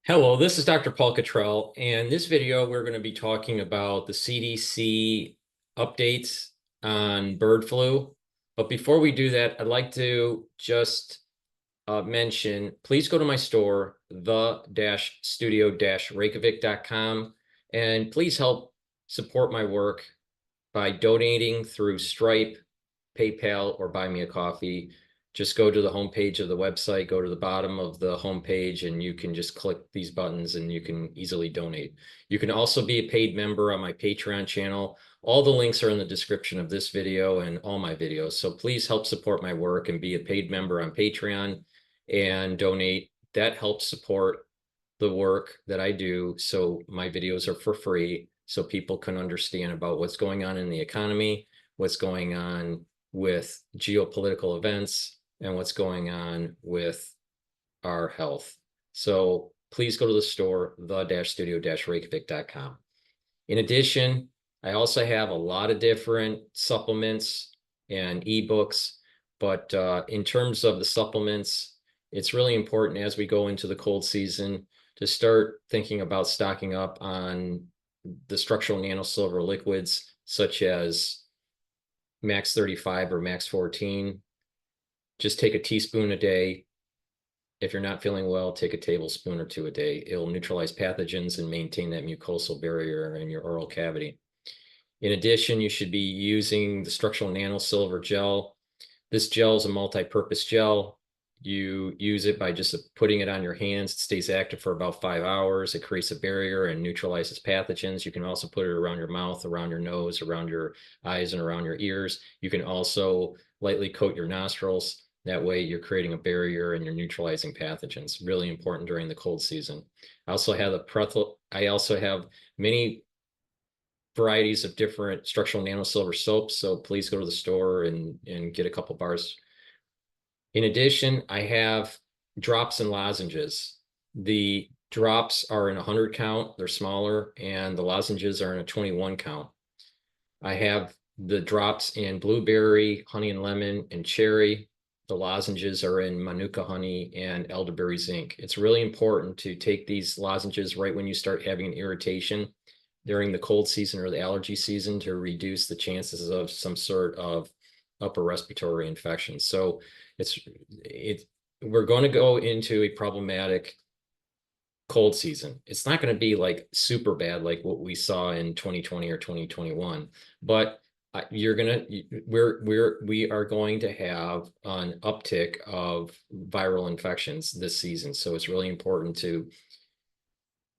Hello, this is Dr. Paul Cottrell, and in this video we're going to be talking about the CDC updates on bird flu. But before we do that, I'd like to just mention, please go to my store, the-studio-reykjavik.com, and please help support my work by donating through Stripe, PayPal, or Buy Me a Coffee. Just go to the homepage of the website, go to the bottom of the homepage, and you can just click these buttons and you can easily donate. You can also be a paid member on my Patreon channel. All the links are in the description of this video and all my videos. So please help support my work and be a paid member on Patreon and donate. That helps support the work that I do. So my videos are for free so people can understand about what's going on in the economy, what's going on with geopolitical events, and what's going on with our health. So please go to the store, the-studio-reykjavik.com. In addition, I also have a lot of different supplements and ebooks, but in terms of the supplements, it's really important as we go into the cold season to start thinking about stocking up on the structural nanosilver liquids, such as Max 35 or Max 14. Just take a teaspoon a day. If you're not feeling well, take a tablespoon or two a day. It'll neutralize pathogens and maintain that mucosal barrier in your oral cavity. In addition, you should be using the structural nanosilver gel. This gel is a multi-purpose gel. You use it by just putting it on your hands. It stays active for about 5 hours. It creates a barrier and neutralizes pathogens. You can also put it around your mouth, around your nose, around your eyes, and around your ears. You can also lightly coat your nostrils. That way you're creating a barrier and you're neutralizing pathogens. Really important during the cold season. I also have many varieties of different structural nanosilver soaps. So please go to the store and get a couple bars. In addition, I have drops and lozenges. The drops are in a 100 count, they're smaller, and the lozenges are in a 21 count. I have the drops in blueberry, honey and lemon, and cherry. The lozenges are in manuka honey and elderberry zinc. It's really important to take these lozenges right when you start having an irritation during the cold season or the allergy season to reduce the chances of some sort of upper respiratory infection. So we're going to go into a problematic cold season. It's not going to be like super bad like what we saw in 2020 or 2021, but we are going to have an uptick of viral infections this season. So it's really important to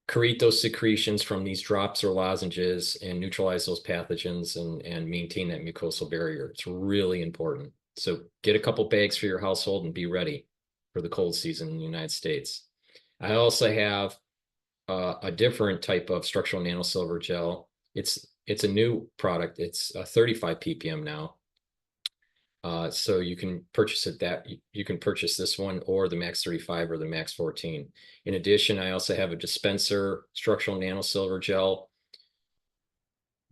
create those secretions from these drops or lozenges and neutralize those pathogens and maintain that mucosal barrier. It's really important. So get a couple bags for your household and be ready for the cold season in the United States. I also have a different type of structural nanosilver gel. It's a new product. It's 35 ppm now. So you can purchase you can purchase this one or the Max 35 or the Max 14. In addition, I also have a dispenser structural nanosilver gel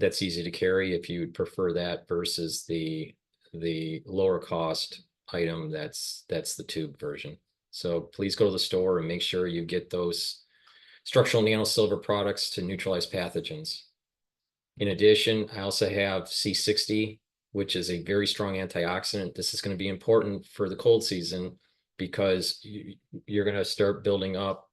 that's easy to carry if you would prefer that versus the lower cost item that's the tube version. So please go to the store and make sure you get those structural nanosilver products to neutralize pathogens. In addition, I also have C60, which is a very strong antioxidant. This is going to be important for the cold season because you're going to start building up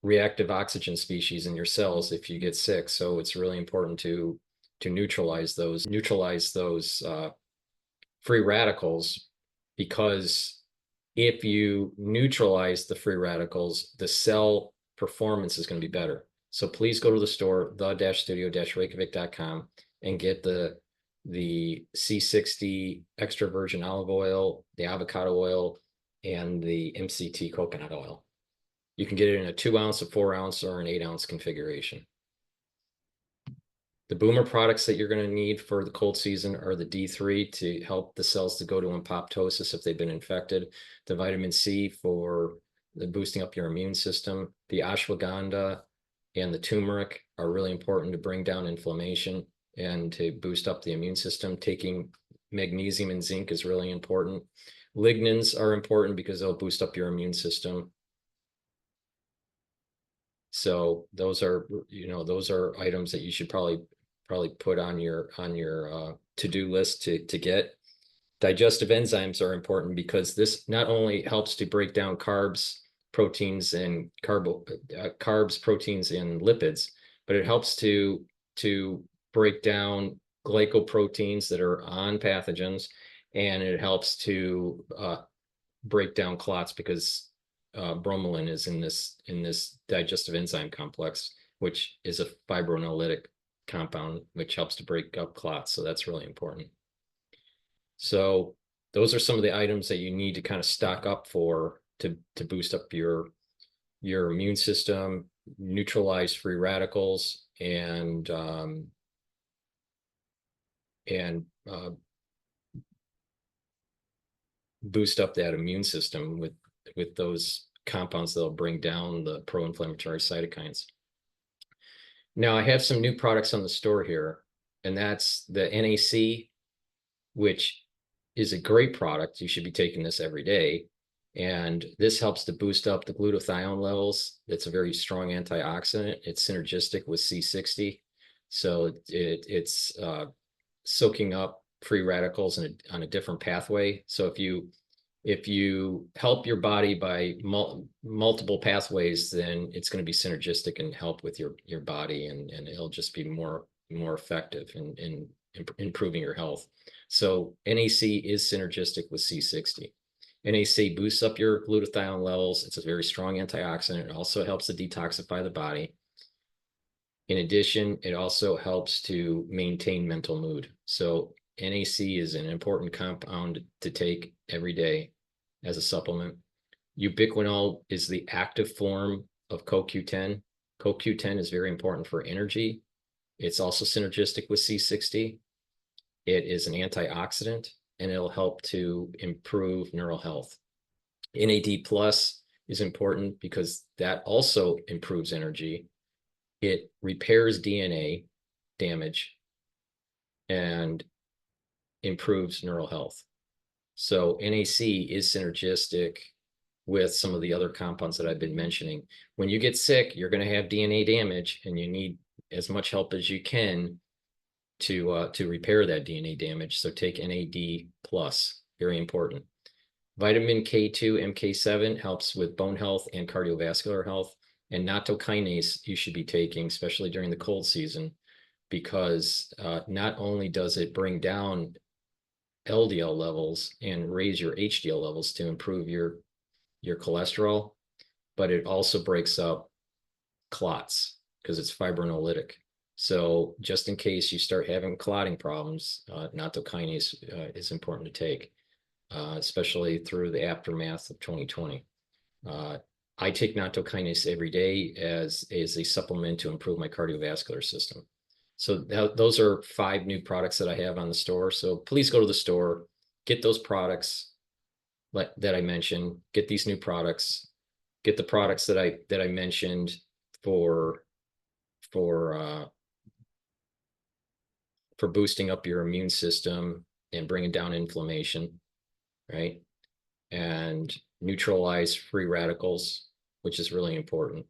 reactive oxygen species in your cells if you get sick. So it's really important to neutralize those free radicals, because if you neutralize the free radicals, the cell performance is going to be better. So please go to the store, the-studio-reykjavik.com, and get the C60 extra virgin olive oil, the avocado oil, and the MCT coconut oil. You can get it in a 2-ounce, a 4-ounce, or an 8-ounce configuration. The boomer products that you're going to need for the cold season are the D3 to help the cells to go to apoptosis if they've been infected, the vitamin C for the boosting up your immune system, the ashwagandha and the turmeric are really important to bring down inflammation and to boost up the immune system. Taking magnesium and zinc is really important. Lignans are important because they'll boost up your immune system. So those are, those are items that you should probably put on your to-do list to get. Digestive enzymes are important because this not only helps to break down carbs, proteins, and carbs, proteins, and lipids, but it helps to break down glycoproteins that are on pathogens, and it helps to break down clots because bromelain is in this digestive enzyme complex, which is a fibrinolytic compound, which helps to break up clots. So that's really important. So those are some of the items that you need to kind of stock up for to boost up your immune system, neutralize free radicals, and boost up that immune system with those compounds that'll bring down the pro-inflammatory cytokines. Now I have some new products on the store here, and that's the NAC, which is a great product. You should be taking this every day. And this helps to boost up the glutathione levels. It's a very strong antioxidant. It's synergistic with C60. So it's soaking up free radicals on a different pathway. So if you help your body by multiple pathways, then it's going to be synergistic and help with your body, and it'll just be more effective in improving your health. So NAC is synergistic with C60. NAC boosts up your glutathione levels. It's a very strong antioxidant. It also helps to detoxify the body. In addition, it also helps to maintain mental mood. So NAC is an important compound to take every day as a supplement. Ubiquinol is the active form of CoQ10. CoQ10 is very important for energy. It's also synergistic with C60. It is an antioxidant, and it'll help to improve neural health. NAD plus is important because that also improves energy. It repairs DNA damage and improves neural health. So NAC is synergistic with some of the other compounds that I've been mentioning. When you get sick, you're going to have DNA damage, and you need as much help as you can to repair that DNA damage. So take NAD plus, very important. Vitamin K2, MK7 helps with bone health and cardiovascular health. And nattokinase you should be taking, especially during the cold season, because not only does it bring down LDL levels and raise your HDL levels to improve your cholesterol, but it also breaks up clots because it's fibrinolytic. So just in case you start having clotting problems, nattokinase is important to take, especially through the aftermath of 2020. I take nattokinase every day as a supplement to improve my cardiovascular system. So those are 5 new products that I have on the store. So please go to the store, get those products that I mentioned, get these new products, get the products that I mentioned for boosting up your immune system and bringing down inflammation, right? And neutralize free radicals, which is really important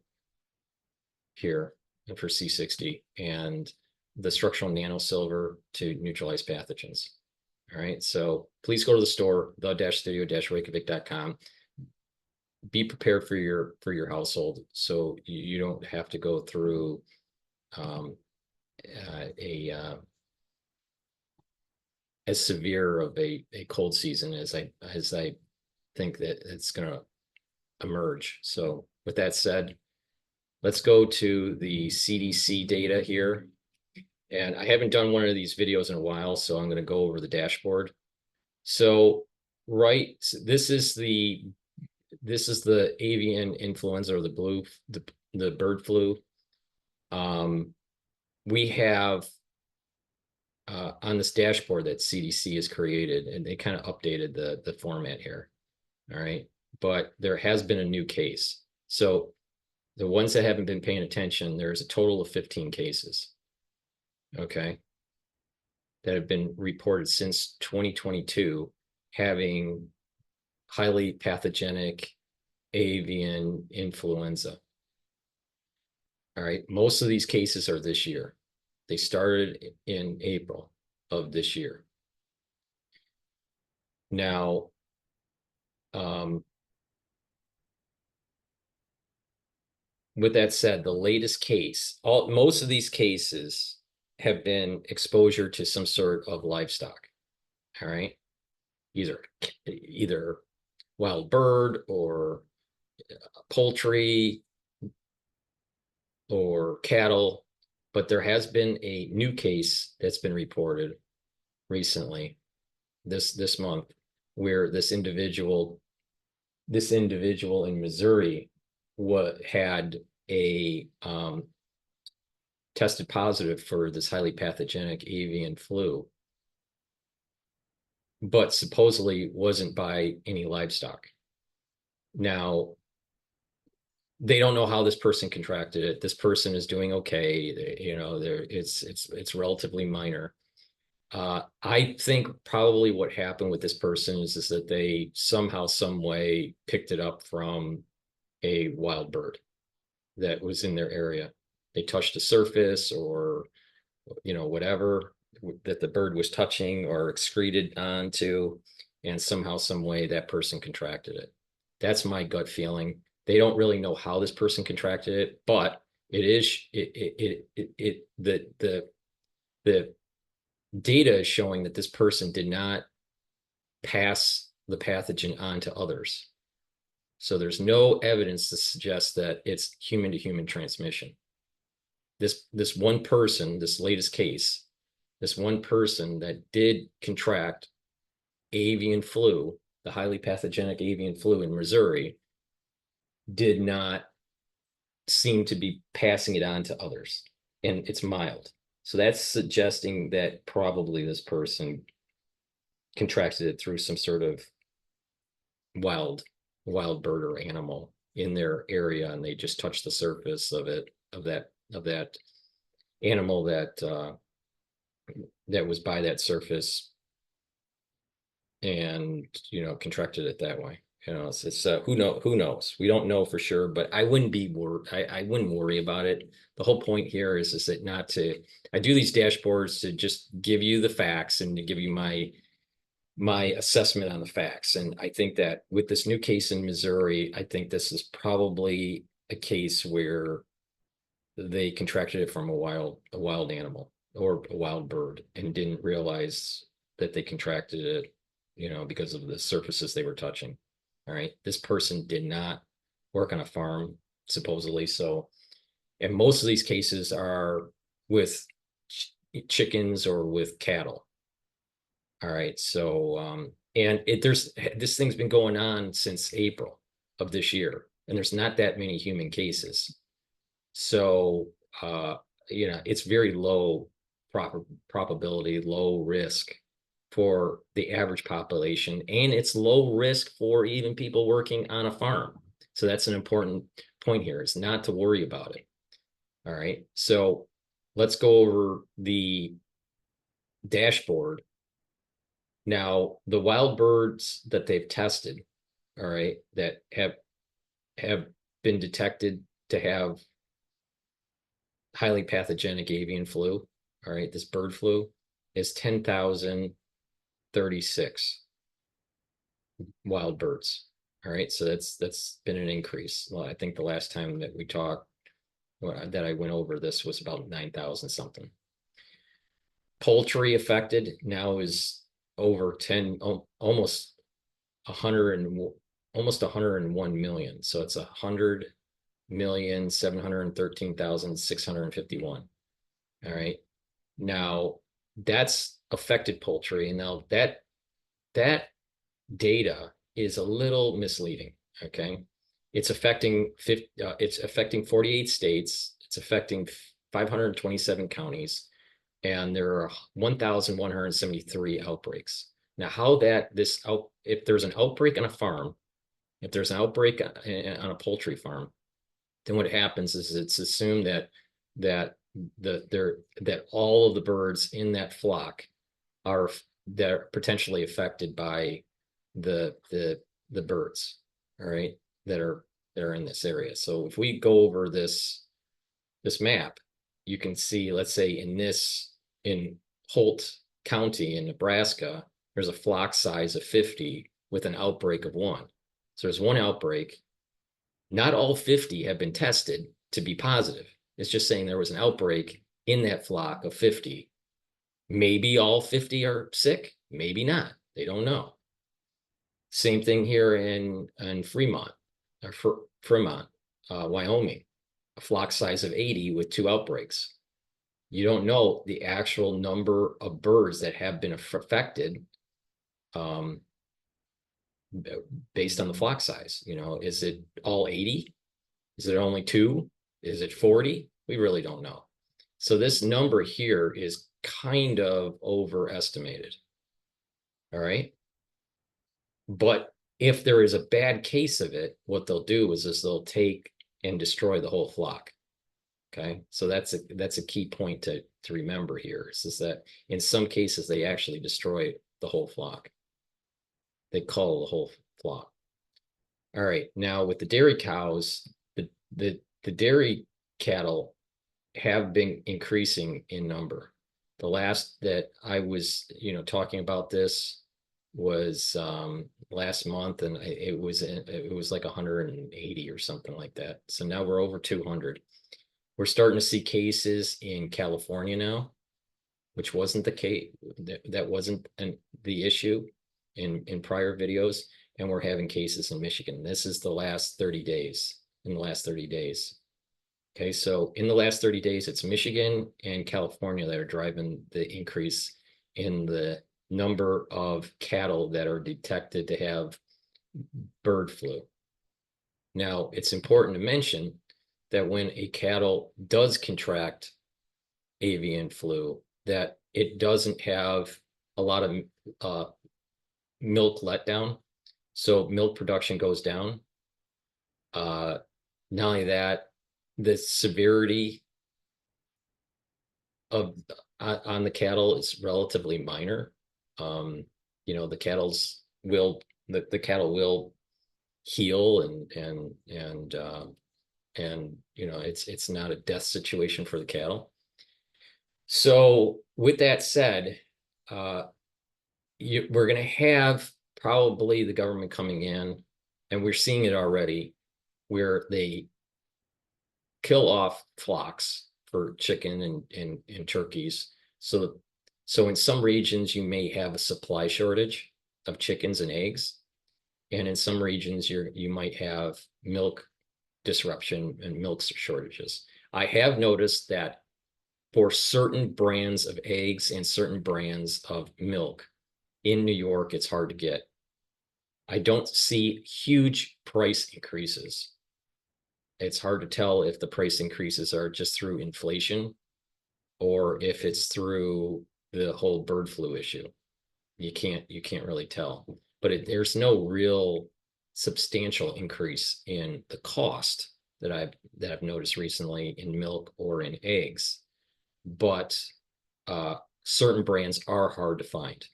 here for C60, and the structural nanosilver to neutralize pathogens. All right, so please go to the store, the-studio-reykjavik.com. Be prepared for your household, so you don't have to go through as severe of a cold season as I think that it's going to emerge. So with that said, let's go to the CDC data here. And I haven't done one of these videos in a while, so I'm going to go over the dashboard. So this is the avian influenza, or the bird flu. We have on this dashboard that CDC has created, and they kind of updated the format here. All right, but there has been a new case. So the ones that haven't been paying attention, there's a total of 15 cases, okay, that have been reported since 2022 having highly pathogenic avian influenza. All right. Most of these cases are this year. They started in April of this year. Now, with that said, the latest case, most of these cases have been exposure to some sort of livestock. All right. Either wild bird or poultry or cattle, but there has been a new case that's been reported recently this month where this individual in Missouri had a tested positive for this highly pathogenic avian flu, but supposedly wasn't by any livestock. Now, they don't know how this person contracted it. This person is doing okay. It's relatively minor. I think probably what happened with this person is that they somehow, some way picked it up from a wild bird that was in their area. They touched the surface or, whatever that the bird was touching or excreted onto, and somehow, some way that person contracted it. That's my gut feeling. They don't really know how this person contracted it, but the data is showing that this person did not pass the pathogen on to others. So there's no evidence to suggest that it's human to human transmission. This one person, this latest case, this one person that did contract avian flu, the highly pathogenic avian flu in Missouri, did not seem to be passing it on to others, and it's mild. So that's suggesting that probably this person contracted it through some sort of wild bird or animal in their area, and they just touched the surface of that animal that was by that surface, and contracted it that way. It's who knows? We don't know for sure, but I wouldn't be worried. I wouldn't worry about it. The whole point here is that not to. I do these dashboards to just give you the facts and to give you my assessment on the facts. And I think that with this new case in Missouri, I think this is probably a case where they contracted it from a wild animal or a wild bird and didn't realize that they contracted it, because of the surfaces they were touching. All right. This person did not work on a farm, supposedly. So, and most of these cases are with chickens or with cattle. All right. So, and this thing's been going on since April of this year, and there's not that many human cases. So, it's very low probability, low risk for the average population, and it's low risk for even people working on a farm. So that's an important point here. It's not to worry about it. All right. So let's go over the dashboard. Now, the wild birds that they've tested, all right, that have been detected to have highly pathogenic avian flu, all right, this bird flu, is 10,036 wild birds. All right, so that's been an increase. Well, I think the last time that we talked, that I went over this, was about 9,000 something. Poultry affected now is over 10, almost 101 million. So it's 100,713,651. All right. Now that's affected poultry. And now that data is a little misleading. Okay. It's affecting 48 states. It's affecting 527 counties, and there are 1,173 outbreaks. Now, if there's an outbreak on a farm, if there's an outbreak on a poultry farm, then what happens is it's assumed that all of the birds in that flock they're potentially affected by the birds, all right, that are in this area. So if we go over this this map, you can see, let's say in Holt County in Nebraska, there's a flock size of 50 with an outbreak of 1. So there's 1 outbreak. Not all 50 have been tested to be positive. It's just saying there was an outbreak in that flock of 50. Maybe all 50 are sick, maybe not. They don't know. Same thing here in Fremont, Wyoming, a flock size of 80 with 2 outbreaks. You don't know the actual number of birds that have been affected based on the flock size. Is it all 80? Is it only 2? Is it 40? We really don't know. So this number here is kind of overestimated. All right. But if there is a bad case of it, what they'll do is they'll take and destroy the whole flock. Okay, so that's a key point to remember here, is that in some cases they actually destroy the whole flock. They cull the whole flock. All right, now with the dairy cows, the dairy cattle have been increasing in number. The last that I was talking about this was last month, and it was like 180 or something like that. So now we're over 200. We're starting to see cases in California now, which wasn't the case. That wasn't the issue in prior videos. And we're having cases in Michigan. This is the last 30 days, in the last 30 days. Okay, so in the last 30 days, it's Michigan and California that are driving the increase in the number of cattle that are detected to have bird flu. Now, it's important to mention that when a cattle does contract avian flu, that it doesn't have a lot of milk letdown. So milk production goes down. Not only that, the severity of on the cattle is relatively minor. The cattle will heal and it's not a death situation for the cattle. So with that said, we're going to have probably the government coming in, and we're seeing it already, where they kill off flocks for chicken and turkeys. So in some regions you may have a supply shortage of chickens and eggs, and in some regions you might have milk disruption and milk shortages. I have noticed that for certain brands of eggs and certain brands of milk in New York, it's hard to get. I don't see huge price increases. It's hard to tell if the price increases are just through inflation or if it's through the whole bird flu issue. You can't really tell, but there's no real substantial increase in the cost that I've noticed recently in milk or in eggs, but certain brands are hard to find.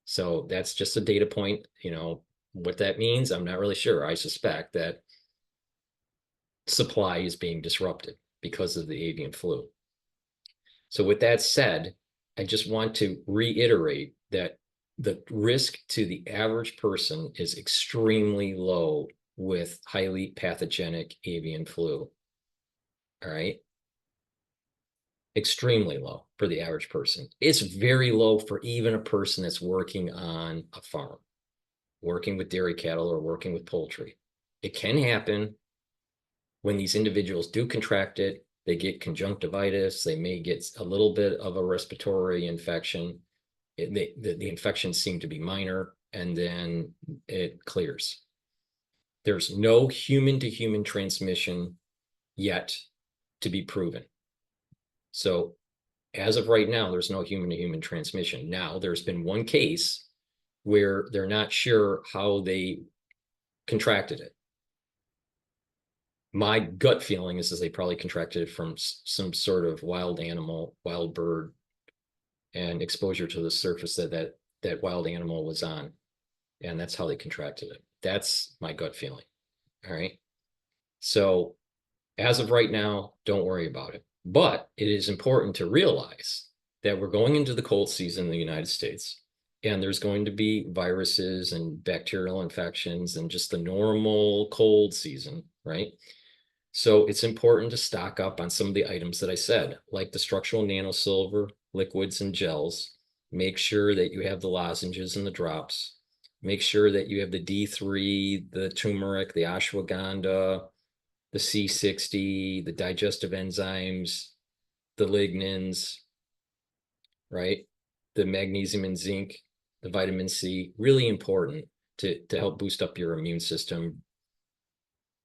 So that's just a data point. What that means, I'm not really sure. I suspect that supply is being disrupted because of the avian flu. So with that said, I just want to reiterate that the risk to the average person is extremely low with highly pathogenic avian flu. All right. Extremely low for the average person. It's very low for even a person that's working on a farm, working with dairy cattle or working with poultry. It can happen when these individuals do contract it. They get conjunctivitis. They may get a little bit of a respiratory infection. The infections seem to be minor, and then it clears. There's no human-to-human transmission yet to be proven. So as of right now, there's no human-to-human transmission. Now, there's been one case where they're not sure how they contracted it. My gut feeling is they probably contracted it from some sort of wild animal, wild bird, and exposure to the surface that wild animal was on. And that's how they contracted it. That's my gut feeling. All right. So As of right now, don't worry about it. But it is important to realize that we're going into the cold season in the United States, and there's going to be viruses and bacterial infections and just the normal cold season, right? So it's important to stock up on some of the items that I said, like the structural nanosilver, liquids and gels. Make sure that you have the lozenges and the drops. Make sure that you have the D3, the turmeric, the ashwagandha, the C60, the digestive enzymes, the lignins, right? The magnesium and zinc, the vitamin C, really important to help boost up your immune system,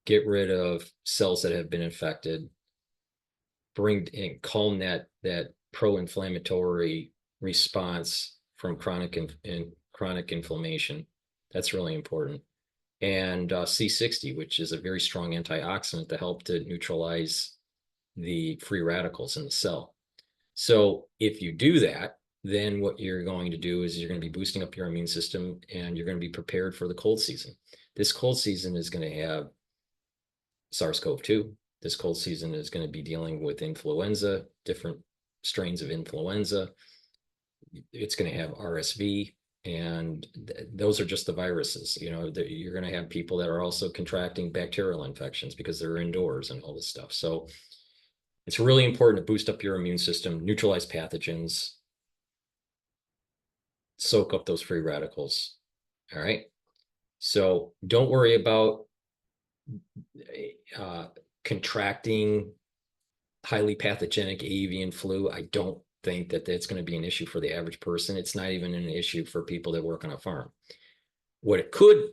get rid of cells that have been infected, bring and calm that pro-inflammatory response from chronic inflammation. That's really important. And C60, which is a very strong antioxidant to help to neutralize the free radicals in the cell. So if you do that, then what you're going to do is you're going to be boosting up your immune system and you're going to be prepared for the cold season. This cold season is going to have SARS-CoV-2. This cold season is going to be dealing with influenza, different strains of influenza. It's going to have RSV, and those are just the viruses. You know, you're going to have people that are also contracting bacterial infections because they're indoors and all this stuff. So it's really important to boost up your immune system, neutralize pathogens, soak up those free radicals. All right. So don't worry about contracting highly pathogenic avian flu. I don't think that that's going to be an issue for the average person. It's not even an issue for people that work on a farm. What it could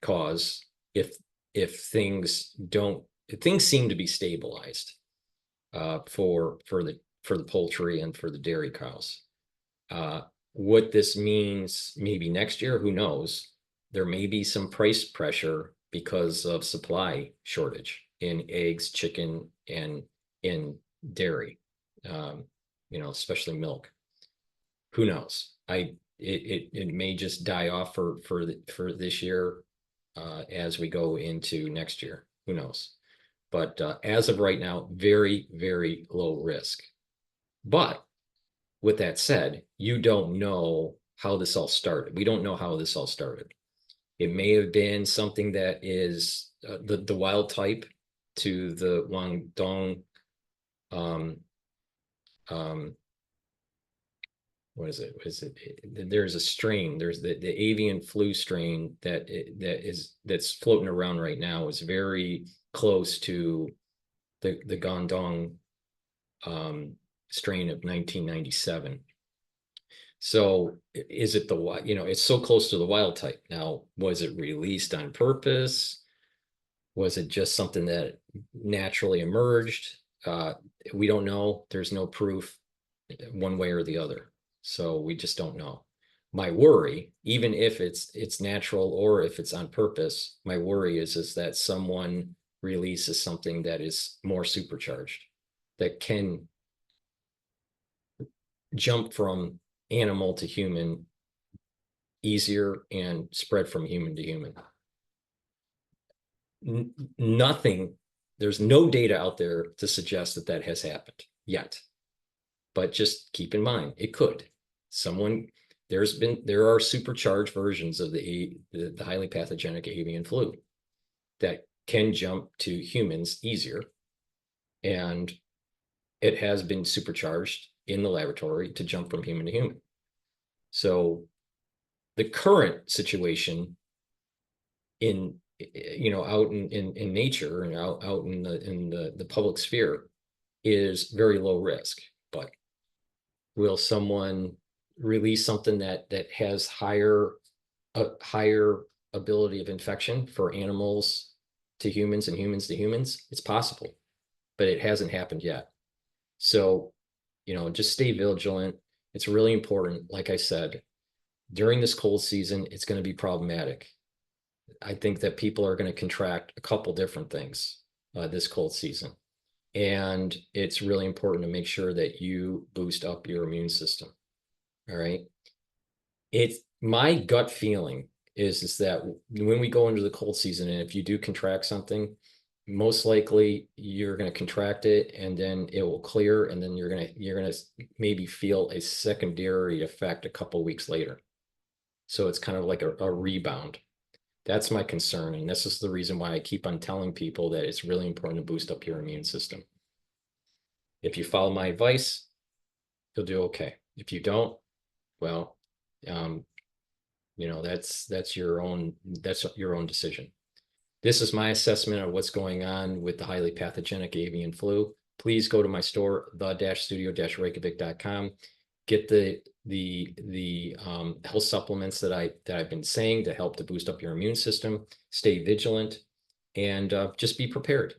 cause if things don't, things seem to be stabilized for the poultry and for the dairy cows. What this means maybe next year, who knows? There may be some price pressure because of supply shortage in eggs, chicken, and in dairy, you know, especially milk. Who knows? It may just die off for this year as we go into next year. Who knows? But as of right now, very, very low risk. But with that said, you don't know how this all started. We don't know how this all started. It may have been something that is the wild type to the Guangdong. Um, um, what is it? What is it? There's a strain. There's the avian flu strain that's floating around right now is very close to the Guangdong strain of 1997. So is it the, you know, it's so close to the wild type. Now, was it released on purpose? Was it just something that naturally emerged? We don't know. There's no proof one way or the other. So we just don't know. My worry, even if it's natural or if it's on purpose, my worry is that someone releases something that is more supercharged, that can jump from animal to human easier and spread from human to human. Nothing, there's no data out there to suggest that that has happened yet. But just keep in mind, it could. Someone, there are supercharged versions of the highly pathogenic avian flu that can jump to humans easier. And it has been supercharged in the laboratory to jump from human to human. So the current situation in, you know, out in nature and out in the public sphere is very low risk. But will someone release something that has higher ability of infection for animals to humans and humans to humans? It's possible, but it hasn't happened yet. So, you know, just stay vigilant. It's really important. Like I said, during this cold season, it's going to be problematic. I think that people are going to contract a couple different things this cold season. And it's really important to make sure that you boost up your immune system. All right. It's my gut feeling is that when we go into the cold season, and if you do contract something, most likely you're going to contract it and then it will clear, and then you're going to maybe feel a secondary effect a couple weeks later. So it's kind of like a rebound. That's my concern. And this is the reason why I keep on telling people that it's really important to boost up your immune system. If you follow my advice, you'll do okay. If you don't, well, that's your own decision. This is my assessment of what's going on with the highly pathogenic avian flu. Please go to my store, the-studio-reykjavik.com. Get the health supplements that I've been saying to help to boost up your immune system. Stay vigilant, and just be prepared.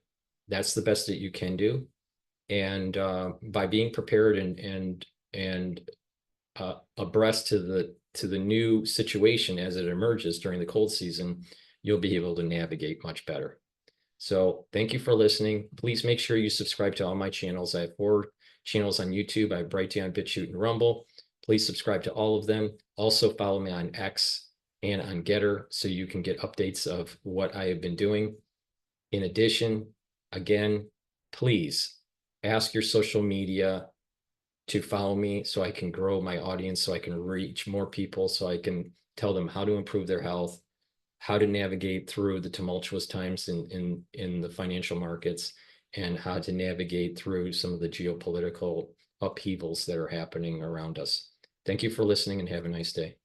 That's the best that you can do. And by being prepared and abreast to the new situation as it emerges during the cold season, you'll be able to navigate much better. So thank you for listening. Please make sure you subscribe to all my channels. I have 4 channels on YouTube. I have Brighteon, Bitchute, and Rumble. Please subscribe to all of them. Also follow me on X and on GETTR so you can get updates of what I have been doing. In addition, again, please ask your social media to follow me so I can grow my audience, so I can reach more people, so I can tell them how to improve their health, how to navigate through the tumultuous times in the financial markets, and how to navigate through some of the geopolitical upheavals that are happening around us. Thank you for listening, and have a nice day.